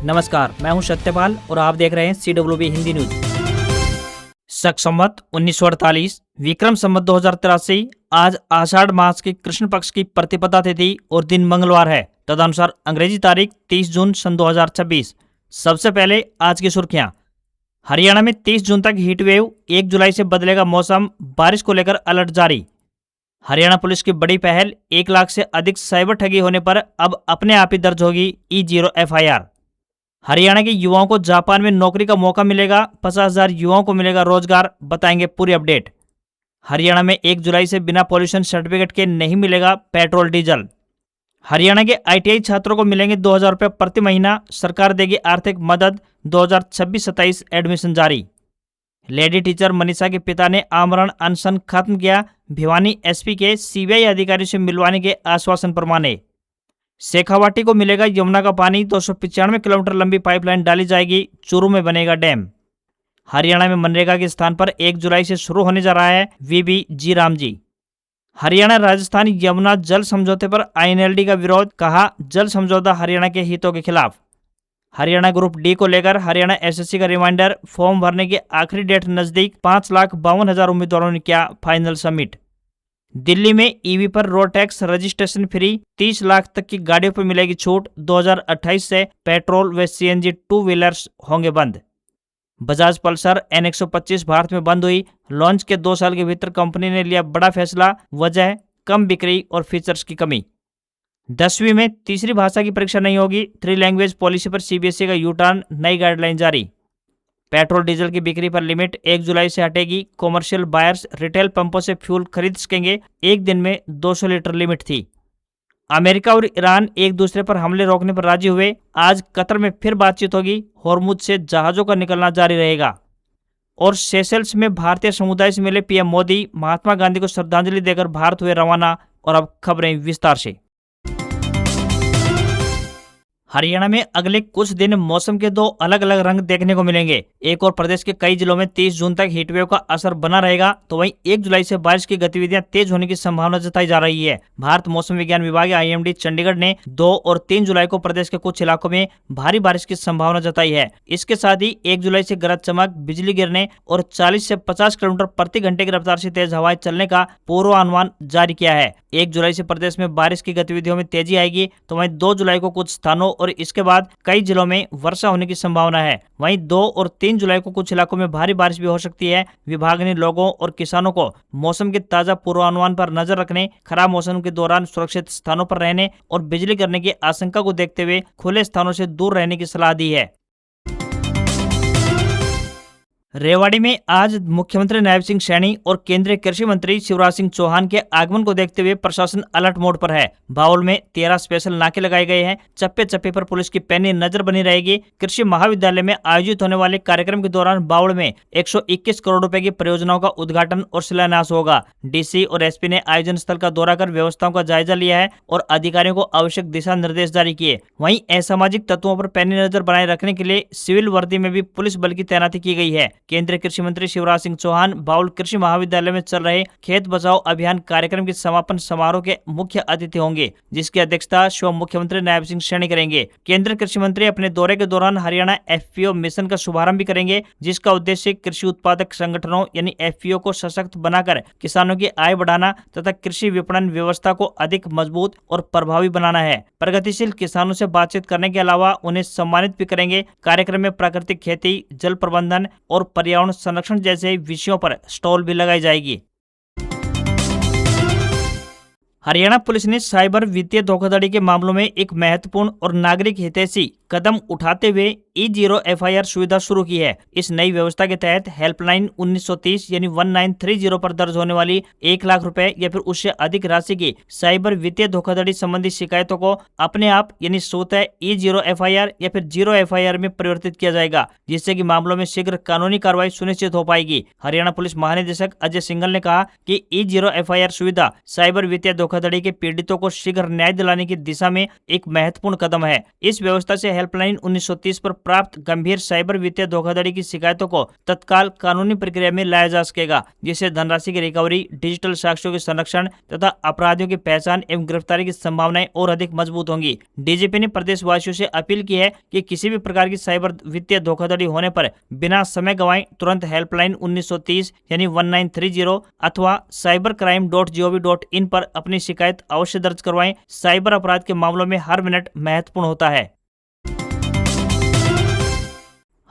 नमस्कार, मैं हूं सत्यपाल और आप देख रहे हैं CWB हिंदी न्यूज। शक संवत 1948, विक्रम संवत 2083। आज आषाढ़ मास की कृष्ण पक्ष की प्रतिपदा तिथि और दिन मंगलवार है। तदनुसार अंग्रेजी तारीख 30 जून सन 2026। सबसे पहले आज की सुर्खियां। हरियाणा में 30 जून तक हीट वेव, 1 जुलाई से बदलेगा मौसम, बारिश को लेकर अलर्ट जारी। हरियाणा पुलिस की बड़ी पहल, 1 लाख से अधिक साइबर ठगी होने पर अब अपने आप ही दर्ज होगी E0 FIR। हरियाणा के युवाओं को जापान में नौकरी का मौका मिलेगा, 50,000 युवाओं को मिलेगा रोजगार, बताएंगे पूरी अपडेट। हरियाणा में 1 जुलाई से बिना पॉल्यूशन सर्टिफिकेट के नहीं मिलेगा पेट्रोल डीजल। हरियाणा के ITI छात्रों को मिलेंगे 2,000 रुपये प्रति महीना, सरकार देगी आर्थिक मदद। 2026-27 एडमिशन जारी। लेडी टीचर मनीषा के पिता ने आमरण अनशन खत्म किया, भिवानी SP के CBI अधिकारी से मिलवाने के आश्वासन पर माने। शेखावाटी को मिलेगा यमुना का पानी, 295 किलोमीटर लंबी पाइपलाइन डाली जाएगी, चूरू में बनेगा डैम। हरियाणा में मनरेगा के स्थान पर 1 जुलाई से शुरू होने जा रहा है VBG रामजी। हरियाणा राजस्थान यमुना जल समझौते पर INLD का विरोध, कहा जल समझौता हरियाणा के हितों के खिलाफ। हरियाणा ग्रुप D को लेकर हरियाणा SSC का रिमाइंडर, फॉर्म भरने की आखिरी डेट नजदीक, 5,52,000 उम्मीदवारों ने किया फाइनल सबमिट। दिल्ली में EV पर road tax registration free, 30 lakh तक की गाड़ियों पर मिलेगी छूट। 2028 से पेट्रोल व CNG 2 व्हीलर्स होंगे बंद। बजाज पल्सर N125 भारत में बंद हुई। लॉन्च के 2 साल के भीतर कंपनी ने लिया बड़ा फैसला, वजह कम बिक्री और फीचर्स की कमी। 10वीं में तीसरी भाषा की परीक्षा नहीं होगी, 3 लैंग्वेज पॉलिसी पर CBSE का U-टर्न, नई गाइडलाइन जारी। पेट्रोल डीजल की बिक्री पर लिमिट 1 जुलाई से हटेगी, कॉमर्शियल बायर्स रिटेल पंपों से फ्यूल खरीद सकेंगे, एक दिन में 200 लीटर लिमिट थी। अमेरिका और ईरान एक दूसरे पर हमले रोकने पर राजी हुए, आज कतर में फिर बातचीत होगी, होर्मुज से जहाजों का निकलना जारी रहेगा। और सेशेल्स में भारतीय समुदाय से मिले PM मोदी, महात्मा गांधी को श्रद्धांजलि देकर भारत हुए रवाना। और अब खबरें विस्तार से। हरियाणा में अगले कुछ दिन मौसम के 2 अलग अलग रंग देखने को मिलेंगे। एक और प्रदेश के कई जिलों में 30 जून तक हीटवेव का असर बना रहेगा, तो वहीं 1 जुलाई से बारिश की गतिविधियां तेज होने की संभावना जताई जा रही है। भारत मौसम विज्ञान विभाग IMD चंडीगढ़ ने 2 और 3 जुलाई को प्रदेश के कुछ इलाकों में भारी बारिश की संभावना जताई है। इसके साथ ही 1 जुलाई से गरज चमक, बिजली गिरने और 40 से 50 किलोमीटर प्रति घंटे की रफ्तार से तेज हवाएं चलने का पूर्वानुमान जारी किया है। 1 जुलाई से प्रदेश में बारिश की गतिविधियों में तेजी आएगी, तो वहीं 2 जुलाई को कुछ स्थानों और इसके बाद कई जिलों में वर्षा होने की संभावना है। वहीं 2 और 3 जुलाई को कुछ इलाकों में भारी बारिश भी हो सकती है। विभाग ने लोगों और किसानों को मौसम के ताजा पूर्वानुमान पर नजर रखने, खराब मौसम के दौरान सुरक्षित स्थानों पर रहने और बिजली गिरने की आशंका को देखते हुए खुले स्थानों से दूर रहने की सलाह दी है। रेवाड़ी में आज मुख्यमंत्री नायब सिंह सैनी और केंद्रीय कृषि मंत्री शिवराज सिंह चौहान के आगमन को देखते हुए प्रशासन अलर्ट मोड पर है। बाउल में 13 स्पेशल नाके लगाए गए हैं। चप्पे चप्पे पर पुलिस की पैनी नजर बनी रहेगी। कृषि महाविद्यालय में आयोजित होने वाले कार्यक्रम के दौरान बाउल में 121 करोड़ रुपए की परियोजनाओं का उद्घाटन और शिलान्यास होगा। DC और SP ने आयोजन स्थल का दौरा कर व्यवस्थाओं का जायजा लिया है और अधिकारियों को आवश्यक दिशा निर्देश जारी किए। वहीं असामाजिक तत्वों पर पैनी नजर बनाए रखने के लिए सिविल वर्दी में भी पुलिस बल की तैनाती की गई है। केंद्रीय कृषि मंत्री शिवराज सिंह चौहान बाउल कृषि महाविद्यालय में चल रहे खेत बचाओ अभियान कार्यक्रम के समापन समारोह के मुख्य अतिथि होंगे, जिसकी अध्यक्षता स्वयं मुख्यमंत्री नायब सिंह सैनी करेंगे। केंद्रीय कृषि मंत्री अपने दौरे के दौरान हरियाणा FPO मिशन का शुभारंभ भी करेंगे, जिसका उद्देश्य कृषि उत्पादक संगठनों यानी FPO को सशक्त बनाकर किसानों की आय बढ़ाना तथा कृषि विपणन व्यवस्था को अधिक मजबूत और प्रभावी बनाना है। प्रगतिशील किसानों से बातचीत करने के अलावा उन्हें सम्मानित भी करेंगे। कार्यक्रम में प्राकृतिक खेती, जल प्रबंधन और पर्यावरण संरक्षण जैसे विषयों पर स्टॉल भी लगाई जाएगी। हरियाणा पुलिस ने साइबर वित्तीय धोखाधड़ी के मामलों में एक महत्वपूर्ण और नागरिक हितैषी कदम उठाते हुए E0 FIR सुविधा शुरू की है। इस नई व्यवस्था के तहत हेल्पलाइन 1930 यानी 1930 पर दर्ज होने वाली 1 लाख रुपए या फिर उससे अधिक राशि की साइबर वित्तीय धोखाधड़ी संबंधी शिकायतों को अपने आप यानी स्वतः E0 FIR या फिर 0 FIR में परिवर्तित किया जाएगा, जिससे कि मामलों में शीघ्र कानूनी कार्रवाई सुनिश्चित हो पाएगी। हरियाणा पुलिस महानिदेशक अजय सिंघल ने कहा कि E0 FIR सुविधा साइबर वित्तीय धोखाधड़ी के पीड़ितों को शीघ्र न्याय दिलाने की दिशा में एक महत्वपूर्ण कदम है। इस व्यवस्था से हेल्पलाइन 1930 पर प्राप्त गंभीर साइबर वित्तीय धोखाधड़ी की शिकायतों को तत्काल कानूनी प्रक्रिया में लाया जा सकेगा, जिससे धनराशि की रिकवरी, डिजिटल साक्ष्यों के संरक्षण तथा अपराधियों की पहचान एवं गिरफ्तारी की संभावनाएं और अधिक मजबूत होंगी। डीजीपी ने प्रदेशवासियों से अपील की है कि किसी भी प्रकार की साइबर वित्तीय धोखाधड़ी होने पर बिना समय गंवाए तुरंत हेल्पलाइन 1930 यानी 1930 अथवा cybercrime.gov.in पर अपनी शिकायत अवश्य दर्ज करवाएं। साइबर अपराध के मामलों में हर मिनट महत्वपूर्ण होता है।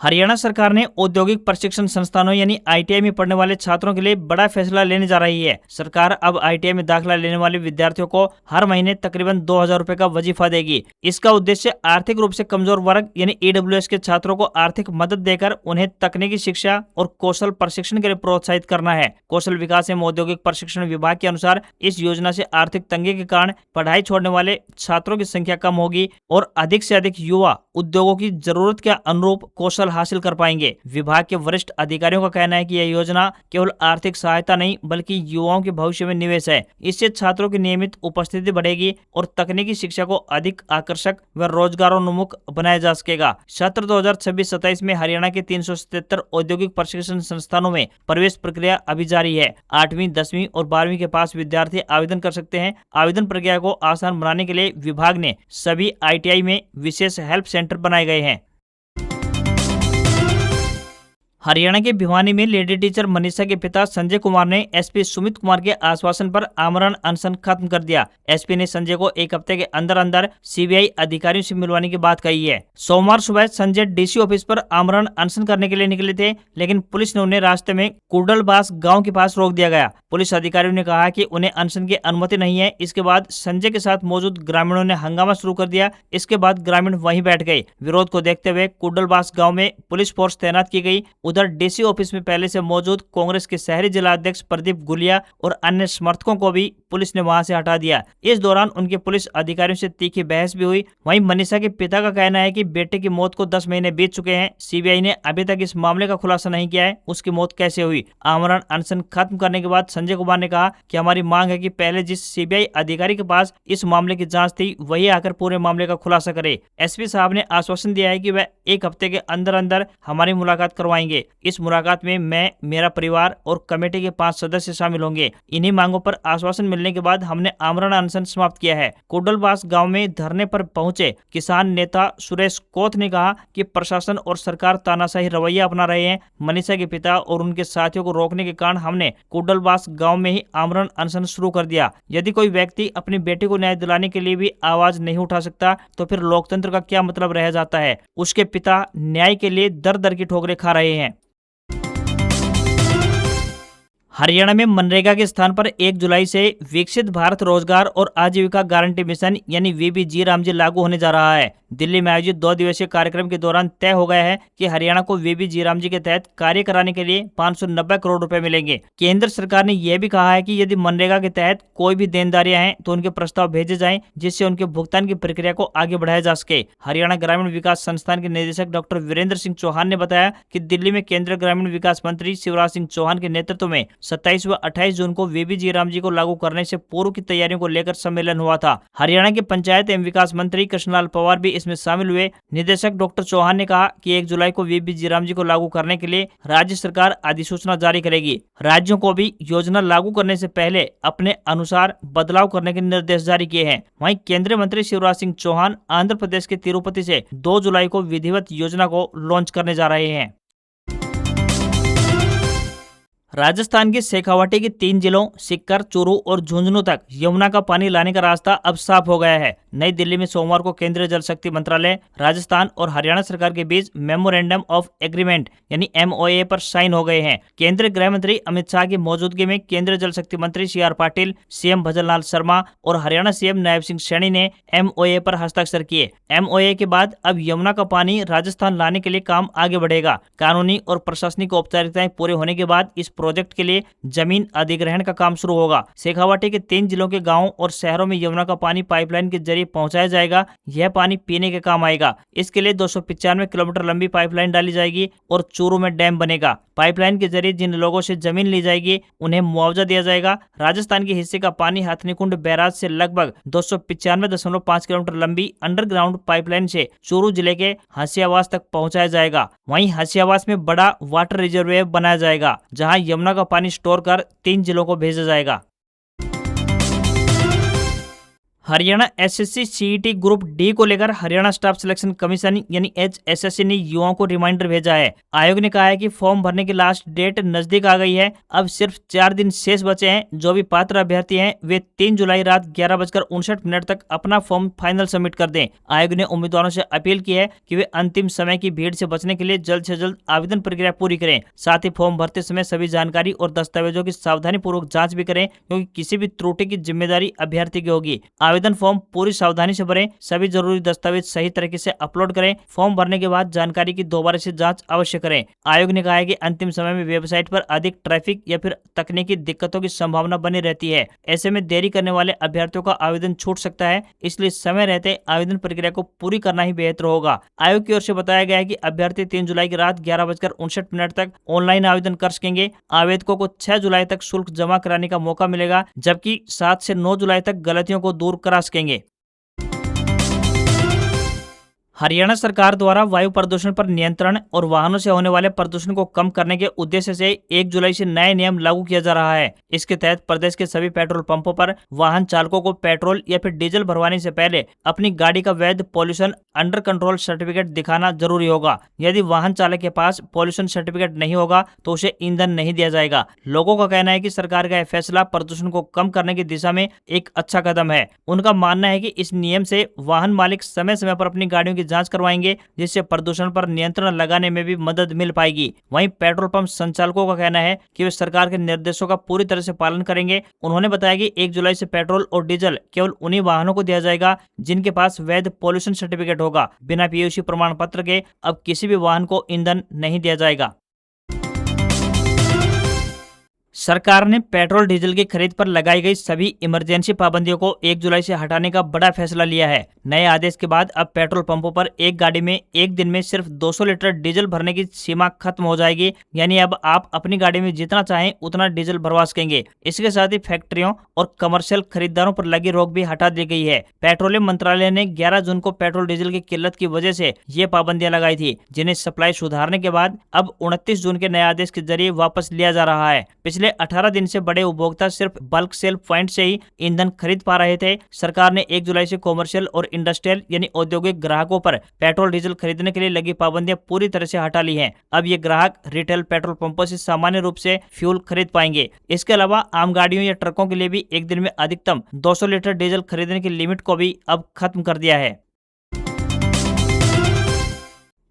हरियाणा सरकार ने औद्योगिक प्रशिक्षण संस्थानों यानी आईटीआई में पढ़ने वाले छात्रों के लिए बड़ा फैसला लेने जा रही है। सरकार अब आईटीआई में दाखिला लेने वाले विद्यार्थियों को हर महीने तकरीबन 2000 रुपए का वजीफा देगी। इसका उद्देश्य आर्थिक रूप से कमजोर वर्ग यानी ईडब्ल्यूएस के छात्रों को आर्थिक मदद देकर उन्हें तकनीकी शिक्षा और कौशल प्रशिक्षण के लिए प्रोत्साहित करना है। कौशल विकास एवं औद्योगिक प्रशिक्षण विभाग के अनुसार इस योजना से आर्थिक तंगी के कारण पढ़ाई छोड़ने वाले छात्रों की संख्या कम होगी और अधिक से अधिक युवा उद्योगों की जरूरत के अनुरूप कौशल हासिल कर पाएंगे। विभाग के वरिष्ठ अधिकारियों का कहना है कि यह योजना केवल आर्थिक सहायता नहीं बल्कि युवाओं के भविष्य में निवेश है। इससे छात्रों की नियमित उपस्थिति बढ़ेगी और तकनीकी शिक्षा को अधिक आकर्षक व रोजगारोन्मुख बनाया जा सकेगा। सत्र 2026-27 में हरियाणा के 377 औद्योगिक प्रशिक्षण संस्थानों में प्रवेश प्रक्रिया अभी जारी है। 8वीं, 10वीं और 12वीं के पास विद्यार्थी आवेदन कर सकते हैं। आवेदन प्रक्रिया को आसान बनाने के लिए विभाग ने सभी आईटीआई में विशेष हेल्प सेंटर बनाए गए हैं। हरियाणा के भिवानी में लेडी टीचर मनीषा के पिता संजय कुमार ने एसपी सुमित कुमार के आश्वासन पर आमरण अनशन खत्म कर दिया। एसपी ने संजय को एक हफ्ते के अंदर अंदर सीबीआई अधिकारियों से मिलवाने की बात कही है। सोमवार सुबह संजय डीसी ऑफिस पर आमरण अनशन करने के लिए निकले थे, लेकिन पुलिस ने उन्हें रास्ते में कुडलबास गाँव के पास रोक दिया गया। पुलिस अधिकारियों ने कहा कि उन्हें अनशन की अनुमति नहीं है। इसके बाद संजय के साथ मौजूद ग्रामीणों ने हंगामा शुरू कर दिया। इसके बाद ग्रामीण वहीं बैठ गए। विरोध को देखते हुए कुडलबास गाँव में पुलिस फोर्स तैनात की गई। उधर डीसी ऑफिस में पहले से मौजूद कांग्रेस के शहरी जिला अध्यक्ष प्रदीप गुलिया और अन्य समर्थकों को भी पुलिस ने वहां से हटा दिया। इस दौरान उनके पुलिस अधिकारियों से तीखी बहस भी हुई। वहीं मनीषा के पिता का कहना है कि बेटे की मौत को 10 महीने बीत चुके हैं। सीबीआई ने अभी तक इस मामले का खुलासा नहीं किया है, उसकी मौत कैसे हुई। आमरण अनशन खत्म करने के बाद संजय कुमार ने कहा कि हमारी मांग है कि पहले जिस सीबीआई अधिकारी के पास इस मामले की जांच थी वही आकर पूरे मामले का खुलासा करे। एसपी साहब ने आश्वासन दिया है कि वह एक हफ्ते के अंदर अंदर हमारी मुलाकात करवाएंगे। इस मुलाकात में मैं, मेरा परिवार और कमेटी के 5 सदस्य शामिल होंगे। इन्हीं मांगों पर आश्वासन मिलने के बाद हमने आमरण अनशन समाप्त किया है। कुडलबास गांव में धरने पर पहुंचे किसान नेता सुरेश कोथ ने कहा कि प्रशासन और सरकार तानाशाही रवैया अपना रहे हैं। मनीषा के पिता और उनके साथियों को रोकने के कारण हमने कुडलबास गांव में ही आमरण अनशन शुरू कर दिया। यदि कोई व्यक्ति अपनी बेटी को न्याय दिलाने के लिए भी आवाज नहीं उठा सकता तो फिर लोकतंत्र का क्या मतलब रह जाता है। उसके पिता न्याय के लिए दर दर की ठोकरें खा रहे हैं। हरियाणा में मनरेगा के स्थान पर 1 जुलाई से विकसित भारत रोजगार और आजीविका गारंटी मिशन यानी वीबीजी रामजी लागू होने जा रहा है। दिल्ली में आयोजित 2 दिवसीय कार्यक्रम के दौरान तय हो गया है कि हरियाणा को वीबीजी रामजी के तहत कार्य कराने के लिए 590 करोड़ रुपए मिलेंगे। केंद्र सरकार ने यह भी कहा है कि यदि मनरेगा के तहत कोई भी देनदारियां हैं तो उनके प्रस्ताव भेजे जाएं, जिससे उनके भुगतान की प्रक्रिया को आगे बढ़ाया जा सके। हरियाणा ग्रामीण विकास संस्थान के निदेशक डॉक्टर वीरेंद्र सिंह चौहान ने बताया कि दिल्ली में केंद्रीय ग्रामीण विकास मंत्री शिवराज सिंह चौहान के नेतृत्व में 27 व 28 जून को वीबीजी रामजी को लागू करने से पूर्व की तैयारियों को लेकर सम्मेलन हुआ था। हरियाणा के पंचायत एवं विकास मंत्री कृष्णलाल पवार भी इसमें शामिल हुए। निदेशक डॉक्टर चौहान ने कहा कि 1 जुलाई को वीबीजी रामजी को लागू करने के लिए राज्य सरकार अधिसूचना जारी करेगी। राज्यों को भी योजना लागू करने से पहले अपने अनुसार बदलाव करने के निर्देश जारी किए हैं। वहीं केंद्रीय मंत्री शिवराज सिंह चौहान आंध्र प्रदेश के तिरुपति से 2 जुलाई को विधिवत योजना को लॉन्च करने जा रहे हैं। राजस्थान के शेखावाटी के 3 जिलों सीकर, चूरू और झुंझुनू तक यमुना का पानी लाने का रास्ता अब साफ हो गया है। नई दिल्ली में सोमवार को केंद्रीय जल शक्ति मंत्रालय, राजस्थान और हरियाणा सरकार के बीच मेमोरेंडम ऑफ एग्रीमेंट यानी MOA पर साइन हो गए हैं। केंद्रीय गृह मंत्री अमित शाह की मौजूदगी में केंद्रीय जल शक्ति मंत्री CR पाटिल, CM भजनलाल शर्मा और हरियाणा CM नायब सिंह सैनी ने MOA पर हस्ताक्षर किए। MOA के बाद अब यमुना का पानी राजस्थान लाने के लिए काम आगे बढ़ेगा। कानूनी और प्रशासनिक औपचारिकताएं पूरे होने के बाद इस प्रोजेक्ट के लिए जमीन अधिग्रहण का काम शुरू होगा। शेखावाटी के 3 जिलों के गाँव और शहरों में यमुना का पानी पाइपलाइन के जरिए पहुंचाया जाएगा। यह पानी पीने के काम आएगा। इसके लिए 295 किलोमीटर लंबी पाइपलाइन डाली जाएगी और चूरू में डैम बनेगा। पाइपलाइन के जरिए जिन लोगों से जमीन ली जाएगी उन्हें मुआवजा दिया जाएगा। राजस्थान के हिस्से का पानी हथनीकुंड बैराज से लगभग 295.5 किलोमीटर लंबी अंडरग्राउंड पाइपलाइन से चूरू जिले के हसियावास तक पहुंचाया जाएगा। वहीं हसियावास में बड़ा वाटर रिजर्वेयर बनाया जाएगा, जहां यमुना का पानी स्टोर कर 3 जिलों को भेजा जाएगा। Haryana SSC CET group D को लेकर हरियाणा स्टाफ सिलेक्शन कमीशन यानी HSSC ने युवाओं को रिमाइंडर भेजा है। आयोग ने कहा है कि फॉर्म भरने की लास्ट डेट नजदीक आ गई है। अब सिर्फ 4 दिन शेष बचे हैं। जो भी पात्र अभ्यर्थी हैं वे 3 जुलाई रात 11:59 तक अपना फॉर्म फाइनल सबमिट कर दें। आयोग ने उम्मीदवारों से अपील की है कि वे अंतिम समय की भीड़ से बचने के लिए जल्द से जल्द आवेदन प्रक्रिया पूरी करें। साथ ही फॉर्म भरते समय सभी जानकारी और दस्तावेजों की सावधानी पूर्वक जाँच भी करें, क्योंकि किसी भी त्रुटि की जिम्मेदारी अभ्यर्थी की होगी। आवेदन फॉर्म पूरी सावधानी से भरें। सभी जरूरी दस्तावेज सही तरीके से अपलोड करें। फॉर्म भरने के बाद जानकारी की दोबारा से जांच अवश्य करें। आयोग ने कहा है कि अंतिम समय में वेबसाइट पर अधिक ट्रैफिक या फिर तकनीकी दिक्कतों की संभावना बनी रहती है। ऐसे में देरी करने वाले अभ्यर्थियों का आवेदन छूट सकता है, इसलिए समय रहते आवेदन प्रक्रिया को पूरी करना ही बेहतर होगा। आयोग की ओर से बताया गया है कि अभ्यर्थी 3 जुलाई की रात 11:59 तक ऑनलाइन आवेदन कर सकेंगे। आवेदकों को 6 जुलाई तक शुल्क जमा कराने का मौका मिलेगा, जबकि 7 से 9 जुलाई तक गलतियों को दूर करा सकेंगे। हरियाणा सरकार द्वारा वायु प्रदूषण पर नियंत्रण और वाहनों से होने वाले प्रदूषण को कम करने के उद्देश्य से 1 जुलाई से नए नियम लागू किया जा रहा है। इसके तहत प्रदेश के सभी पेट्रोल पंपों पर वाहन चालकों को पेट्रोल या फिर डीजल भरवाने से पहले अपनी गाड़ी का वैध पॉल्यूशन अंडर कंट्रोल सर्टिफिकेट दिखाना जरूरी होगा। यदि वाहन चालक के पास पॉल्यूशन सर्टिफिकेट नहीं होगा तो उसे ईंधन नहीं दिया जाएगा। लोगों का कहना है कि सरकार का यह फैसला प्रदूषण को कम करने की दिशा में एक अच्छा कदम है। उनका मानना है कि इस नियम से वाहन मालिक समय समय पर अपनी गाड़ियों की जांच करवाएंगे, जिससे प्रदूषण पर नियंत्रण लगाने में भी मदद मिल पाएगी। वहीं पेट्रोल पंप संचालकों का कहना है कि वे सरकार के निर्देशों का पूरी तरह से पालन करेंगे। उन्होंने बताया कि 1 जुलाई से पेट्रोल और डीजल केवल उन्हीं वाहनों को दिया जाएगा जिनके पास वैध पॉल्यूशन सर्टिफिकेट होगा। बिना PUC प्रमाण पत्र के अब किसी भी वाहन को ईंधन नहीं दिया जाएगा। सरकार ने पेट्रोल डीजल की खरीद पर लगाई गई सभी इमरजेंसी पाबंदियों को 1 जुलाई से हटाने का बड़ा फैसला लिया है। नए आदेश के बाद अब पेट्रोल पंपों पर एक गाड़ी में एक दिन में सिर्फ 200 लीटर डीजल भरने की सीमा खत्म हो जाएगी। यानी अब आप अपनी गाड़ी में जितना चाहें उतना डीजल भरवा सकेंगे। इसके साथ ही फैक्ट्रियों और कमर्शियल खरीदारों पर लगी रोक भी हटा दी गई है। पेट्रोलियम मंत्रालय ने 11 जून को पेट्रोल डीजल की किल्लत की वजह से ये पाबंदियां लगाई थी, जिन्हें सप्लाई सुधारने के बाद अब 29 जून के नए आदेश के जरिए वापस लिया जा रहा है। पिछले 18 दिन से बड़े उपभोक्ता सिर्फ बल्क सेल पॉइंट से ही ईंधन खरीद पा रहे थे। सरकार ने 1 जुलाई से कॉमर्शियल और इंडस्ट्रियल यानी औद्योगिक ग्राहकों पर पेट्रोल डीजल खरीदने के लिए लगी पाबंदियां पूरी तरह से हटा ली हैं। अब ये ग्राहक रिटेल पेट्रोल पंपों से सामान्य रूप से फ्यूल खरीद पाएंगे। इसके अलावा आम गाड़ियों या ट्रकों के लिए भी एक दिन में अधिकतम 200 लीटर डीजल खरीदने की लिमिट को भी अब खत्म कर दिया है।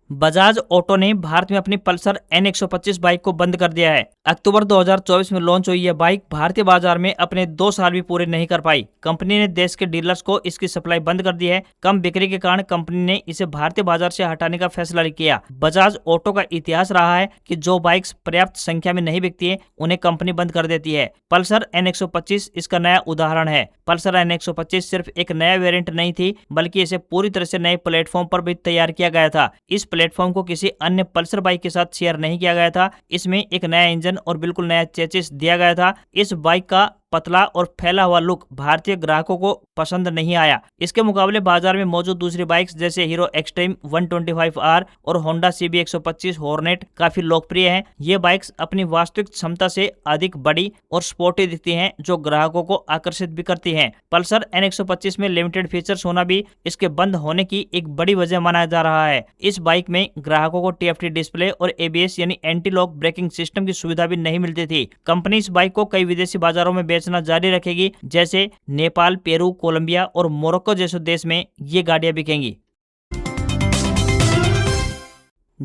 बजाज ऑटो ने भारत में अपनी पल्सर N125 बाइक को बंद कर दिया है। अक्टूबर 2024 में लॉन्च हुई यह बाइक भारतीय बाजार में अपने 2 साल भी पूरे नहीं कर पाई। कंपनी ने देश के डीलर्स को इसकी सप्लाई बंद कर दी है। कम बिक्री के कारण कंपनी ने इसे भारतीय बाजार से हटाने का फैसला किया। बजाज ऑटो का इतिहास रहा है कि जो बाइक्स पर्याप्त संख्या में नहीं बिकती है उन्हें कंपनी बंद कर देती है। पल्सर N125 इसका नया उदाहरण है। पल्सर N125 सिर्फ एक नया वेरिएंट नहीं थी, बल्कि इसे पूरी तरह से नए प्लेटफॉर्म पर भी तैयार किया गया था। इस प्लेटफॉर्म को किसी अन्य पल्सर बाइक के साथ शेयर नहीं किया गया था। इसमें एक नया इंजन और बिल्कुल नया चेसिस दिया गया था। इस बाइक का पतला और फैला हुआ लुक भारतीय ग्राहकों को पसंद नहीं आया। इसके मुकाबले बाजार में मौजूद दूसरी बाइक्स जैसे हीरो एक्सट्रीम 125R और होंडा CB125 हॉर्नेट काफी लोकप्रिय हैं। ये बाइक्स अपनी वास्तविक क्षमता से अधिक बड़ी और स्पोर्टी दिखती हैं, जो ग्राहकों को आकर्षित भी करती हैं। पल्सर N125 में लिमिटेड फीचर्स होना भी इसके बंद होने की एक बड़ी वजह माना जा रहा है। इस बाइक में ग्राहकों को TFT डिस्प्ले और ABS यानी एंटी लॉक ब्रेकिंग सिस्टम की सुविधा भी नहीं मिलती थी। कंपनी इस बाइक को कई विदेशी बाजारों में बेचना जारी रखेगी, जैसे नेपाल, पेरू, कोलंबिया और मोरक्को जैसे देश में ये गाड़ियां बिकेंगी।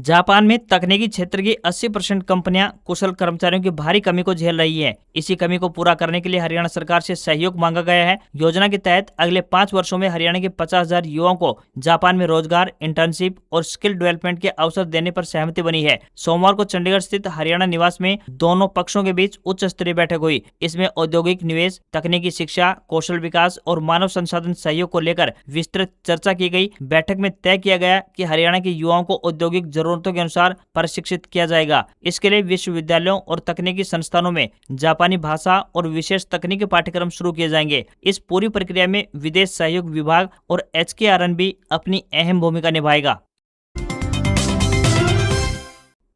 जापान में तकनीकी क्षेत्र की 80% कंपनियां कुशल कर्मचारियों की भारी कमी को झेल रही है। इसी कमी को पूरा करने के लिए हरियाणा सरकार से सहयोग मांगा गया है। योजना के तहत अगले 5 वर्षों में हरियाणा के 50,000 युवाओं को जापान में रोजगार, इंटर्नशिप और स्किल डेवलपमेंट के अवसर देने पर सहमति बनी है। सोमवार को चंडीगढ़ स्थित हरियाणा निवास में दोनों पक्षों के बीच उच्च स्तरीय बैठक हुई। इसमें औद्योगिक निवेश, तकनीकी शिक्षा, कौशल विकास और मानव संसाधन सहयोग को लेकर विस्तृत चर्चा की गई। बैठक में तय किया गया कि हरियाणा के युवाओं को औद्योगिक जरूरतों के अनुसार प्रशिक्षित किया जाएगा। इसके लिए विश्वविद्यालयों और तकनीकी संस्थानों में जापानी भाषा और विशेष तकनीकी पाठ्यक्रम शुरू किए जाएंगे। इस पूरी प्रक्रिया में विदेश सहयोग विभाग और HKRN भी अपनी अहम भूमिका निभाएगा।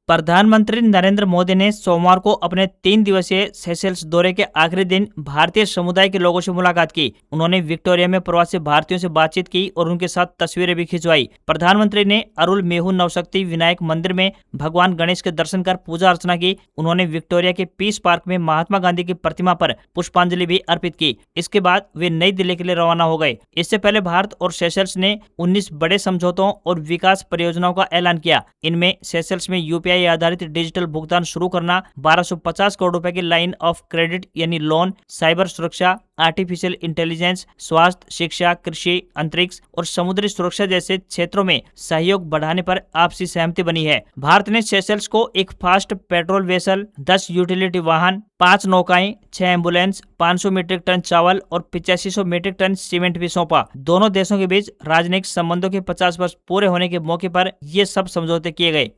प्रधानमंत्री नरेंद्र मोदी ने सोमवार को अपने 3 दिवसीय सेशेल्स दौरे के आखिरी दिन भारतीय समुदाय के लोगों से मुलाकात की। उन्होंने विक्टोरिया में प्रवासी भारतीयों से बातचीत की और उनके साथ तस्वीरें भी खिंचवाई। प्रधानमंत्री ने अरुल मेहू नवशक्ति विनायक मंदिर में भगवान गणेश के दर्शन कर पूजा अर्चना की। उन्होंने विक्टोरिया के पीस पार्क में महात्मा गांधी की प्रतिमा पर पुष्पांजलि भी अर्पित की। इसके बाद वे नई दिल्ली के लिए रवाना हो गए। इससे पहले भारत और सेशेल्स ने 19 बड़े समझौतों और विकास परियोजनाओं का ऐलान किया। इनमें सेशेल्स में UPI आधारित डिजिटल भुगतान शुरू करना, 1250 करोड़ रुपए की लाइन ऑफ क्रेडिट यानी लोन, साइबर सुरक्षा, आर्टिफिशियल इंटेलिजेंस, स्वास्थ्य, शिक्षा, कृषि, अंतरिक्ष और समुद्री सुरक्षा जैसे क्षेत्रों में सहयोग बढ़ाने पर आपसी सहमति बनी है। भारत ने सेशेल्स को एक फास्ट पेट्रोल वेसल, 10 यूटिलिटी वाहन, 5 नौकाएं, 6 एम्बुलेंस, 500 मीट्रिक टन चावल और 8500 मीट्रिक टन सीमेंट भी सौंपा। दोनों देशों के बीच राजनयिक संबंधों के 50 वर्ष पूरे होने के मौके पर ये सब समझौते किए गए।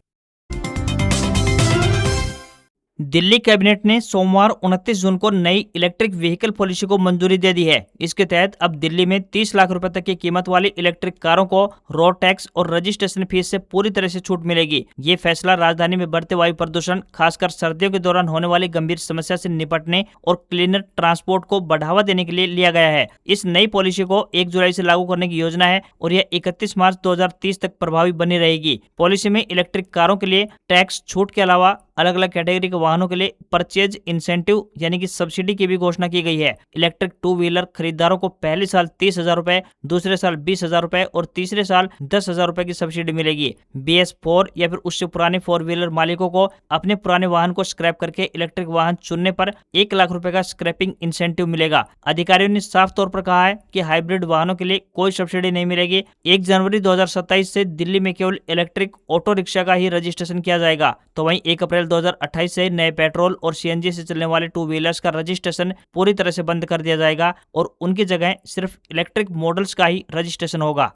दिल्ली कैबिनेट ने सोमवार 29 जून को नई इलेक्ट्रिक व्हीकल पॉलिसी को मंजूरी दे दी है। इसके तहत अब दिल्ली में 30 लाख रुपए तक की कीमत वाली इलेक्ट्रिक कारों को रोड टैक्स और रजिस्ट्रेशन फीस से पूरी तरह से छूट मिलेगी। ये फैसला राजधानी में बढ़ते वायु प्रदूषण, खासकर सर्दियों के दौरान होने वाली गंभीर समस्या से निपटने और क्लीनर ट्रांसपोर्ट को बढ़ावा देने के लिए लिया गया है। इस नई पॉलिसी को 1 जुलाई से लागू करने की योजना है और यह 31 मार्च 2030 तक प्रभावी बनी रहेगी। पॉलिसी में इलेक्ट्रिक कारों के लिए टैक्स छूट के अलावा अलग अलग कैटेगरी के वाहनों के लिए परचेज इंसेंटिव यानी कि सब्सिडी की भी घोषणा की गई है। इलेक्ट्रिक 2 व्हीलर खरीदारों को पहले साल 30,000 रुपए, दूसरे साल 20,000 रुपए और तीसरे साल 10,000 रुपए की सब्सिडी मिलेगी। BS4 या फिर उससे पुराने 4 व्हीलर मालिकों को अपने पुराने वाहन को स्क्रैप करके इलेक्ट्रिक वाहन चुनने पर 1 लाख रुपए का स्क्रैपिंग इंसेंटिव मिलेगा। अधिकारियों ने साफ तौर पर कहा है कि हाइब्रिड वाहनों के लिए कोई सब्सिडी नहीं मिलेगी। 1 जनवरी 2027 से दिल्ली में केवल इलेक्ट्रिक ऑटो रिक्शा का ही रजिस्ट्रेशन किया जाएगा। तो वहीं 1 अप्रैल 2028 से नए पेट्रोल और CNG से चलने वाले 2 व्हीलर्स का रजिस्ट्रेशन पूरी तरह से बंद कर दिया जाएगा और उनकी जगह सिर्फ इलेक्ट्रिक मॉडल्स का ही रजिस्ट्रेशन होगा।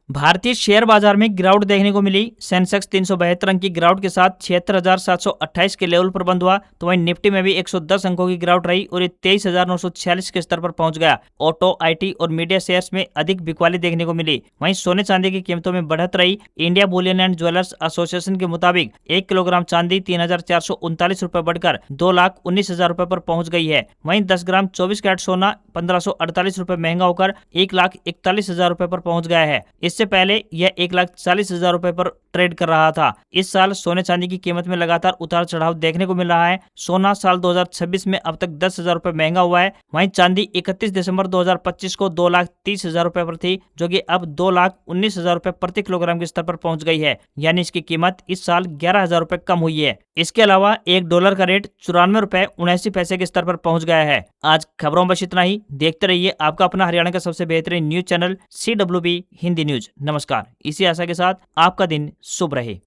भारतीय शेयर बाजार में गिरावट देखने को मिली। सेंसेक्स 372 अंक की गिरावट के साथ 76,728 के लेवल पर बंद हुआ। तो वहीं निफ्टी में भी 110 अंकों की गिरावट रही और ये 23,946 के स्तर पर पहुंच गया। ऑटो, IT और मीडिया शेयर्स में अधिक बिकवाली देखने को मिली। वहीं सोने चांदी की कीमतों में बढ़त रही। India Boolean and jewellers association के मुताबिक 1 किलोग्राम चांदी 3,439 रुपए बढ़कर 2,19,000 रुपए पर पहुंच गई है। वहीं 10 ग्राम 24 कैरेट सोना 1,548 रुपए महंगा होकर 1,41,000 रुपए पर पहुंच गया है। इससे पहले यह 1,40,000 रुपए पर ट्रेड कर रहा था। इस साल सोने चांदी की कीमत में लगातार उतार चढ़ाव देखने को मिल रहा है। सोना साल 2026 में अब तक 10,000 रुपए महंगा हुआ है। वहीं चांदी 31 दिसंबर 2025 को 2,30,000 रुपए पर थी, जो कि अब 2,19,000 रुपए प्रति किलोग्राम के स्तर पर पहुंच गई है। यानी इसकी कीमत इस साल 11,000 रुपए कम हुई है। इसके अलावा $1 का रेट 94 रुपए 79 पैसे के स्तर पर पहुंच गया है। आज खबरों में बस इतना ही। देखते रहिए आपका अपना हरियाणा का सबसे बेहतरीन news channel CWB Hindi news. नमस्कार। इसी आशा के साथ आपका दिन शुभ रहे।